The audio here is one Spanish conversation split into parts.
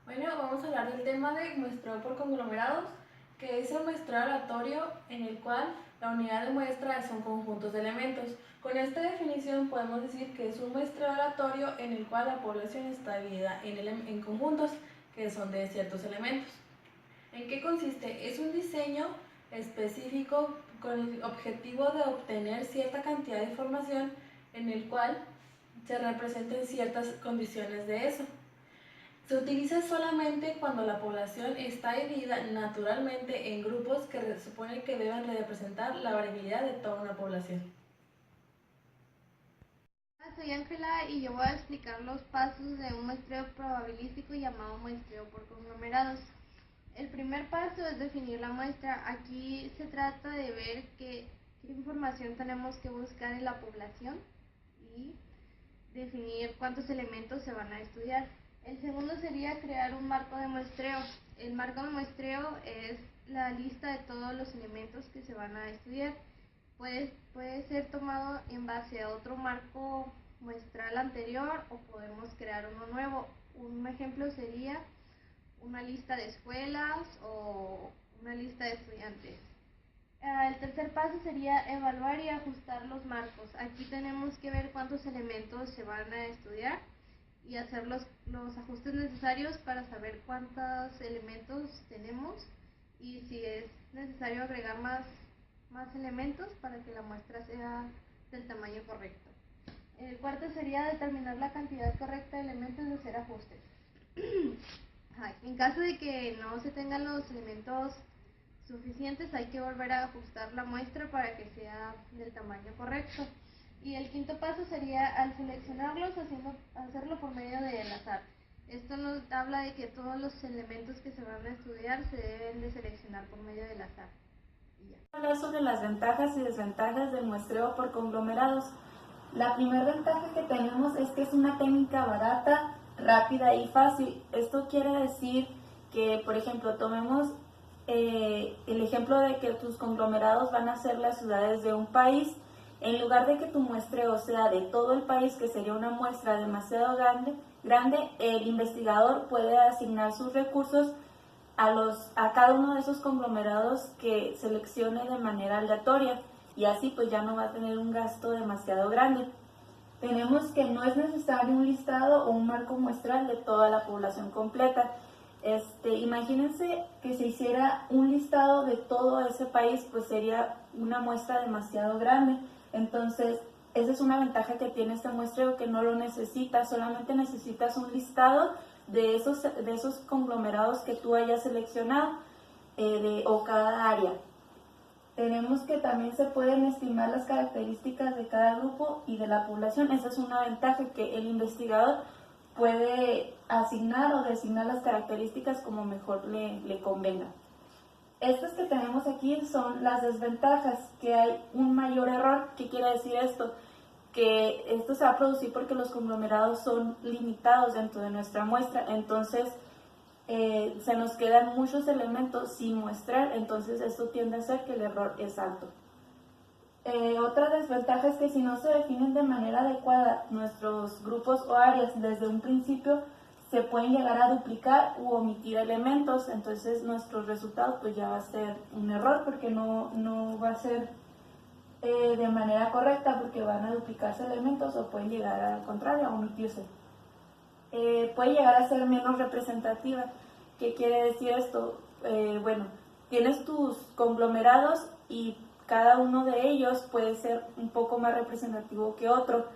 Bueno, vamos a hablar del tema de muestreo por conglomerados, que es el muestreo aleatorio en el cual la unidad de muestra son conjuntos de elementos. Con esta definición podemos decir que es un muestreo aleatorio en el cual la población está dividida en conjuntos que son de ciertos elementos. ¿En qué consiste? Es un diseño específico con el objetivo de obtener cierta cantidad de información en el cual se representen ciertas condiciones de eso. Se utiliza solamente cuando la población está dividida naturalmente en grupos que se supone que deben representar la variabilidad de toda una población. Soy Ángela y yo voy a explicar los pasos de un muestreo probabilístico llamado muestreo por conglomerados. El primer paso es definir la muestra. Aquí se trata de ver qué información tenemos que buscar en la población y definir cuántos elementos se van a estudiar. El segundo sería crear un marco de muestreo. El marco de muestreo es la lista de todos los elementos que se van a estudiar. Puede ser tomado en base a otro marco muestral anterior o podemos crear uno nuevo. Un ejemplo sería una lista de escuelas o una lista de estudiantes. El tercer paso sería evaluar y ajustar los marcos. Aquí tenemos que ver cuántos elementos se van a estudiar y hacer los ajustes necesarios para saber cuántos elementos tenemos y si es necesario agregar más elementos para que la muestra sea del tamaño correcto. El cuarto sería determinar la cantidad correcta de elementos y hacer ajustes. En caso de que no se tengan los elementos suficientes, hay que volver a ajustar la muestra para que sea del tamaño correcto. Y el quinto paso sería al seleccionarlos, hacerlo por medio del azar. Esto nos habla de que todos los elementos que se van a estudiar se deben de seleccionar por medio del azar. Hablar sobre las ventajas y desventajas del muestreo por conglomerados. La primera ventaja que tenemos es que es una técnica barata, rápida y fácil. Esto quiere decir que, por ejemplo, tomemos el ejemplo de que tus conglomerados van a ser las ciudades de un país. En lugar de que tu muestreo sea de todo el país, que sería una muestra demasiado grande, el investigador puede asignar sus recursos a cada uno de esos conglomerados que seleccione de manera aleatoria, y así pues ya no va a tener un gasto demasiado grande. Tenemos que no es necesario un listado o un marco muestral de toda la población completa. Imagínense que se hiciera un listado de todo ese país, pues sería una muestra demasiado grande. Entonces, esa es una ventaja que tiene este muestreo, que no lo necesitas, solamente necesitas un listado de esos conglomerados que tú hayas seleccionado o cada área. Tenemos que también se pueden estimar las características de cada grupo y de la población. Esa es una ventaja, que el investigador puede asignar o designar las características como mejor le convenga. Estas que tenemos aquí son las desventajas, que hay un mayor error. ¿Qué quiere decir esto? Que esto se va a producir porque los conglomerados son limitados dentro de nuestra muestra, entonces se nos quedan muchos elementos sin muestrar, entonces esto tiende a hacer que el error es alto. Otra desventaja es que si no se definen de manera adecuada nuestros grupos o áreas desde un principio, se pueden llegar a duplicar u omitir elementos, entonces nuestro resultado pues ya va a ser un error, porque no va a ser de manera correcta, porque van a duplicarse elementos o pueden llegar al contrario a omitirse. Puede llegar a ser menos representativa. ¿Qué quiere decir esto? Bueno, tienes tus conglomerados y cada uno de ellos puede ser un poco más representativo que otro,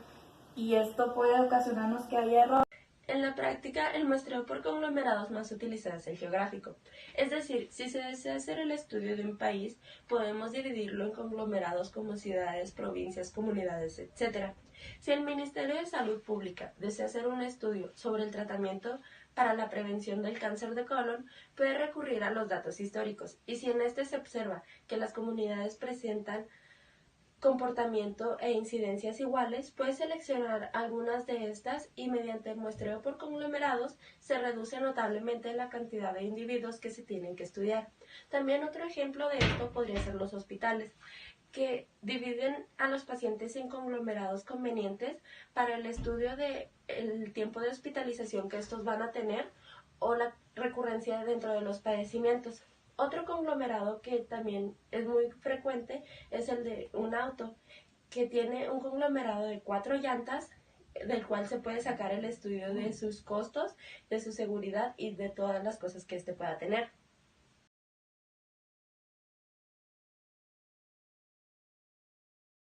y esto puede ocasionarnos que haya errores. En la práctica, el muestreo por conglomerados más utilizado es el geográfico. Es decir, si se desea hacer el estudio de un país, podemos dividirlo en conglomerados como ciudades, provincias, comunidades, etc. Si el Ministerio de Salud Pública desea hacer un estudio sobre el tratamiento para la prevención del cáncer de colon, puede recurrir a los datos históricos, y si en este se observa que las comunidades presentan comportamiento e incidencias iguales, puede seleccionar algunas de estas, y mediante el muestreo por conglomerados se reduce notablemente la cantidad de individuos que se tienen que estudiar. También otro ejemplo de esto podría ser los hospitales, que dividen a los pacientes en conglomerados convenientes para el estudio del tiempo de hospitalización que estos van a tener, o la recurrencia dentro de los padecimientos. Otro conglomerado que también es muy frecuente es el de un auto, que tiene un conglomerado de 4 llantas, del cual se puede sacar el estudio de sus costos, de su seguridad y de todas las cosas que éste pueda tener.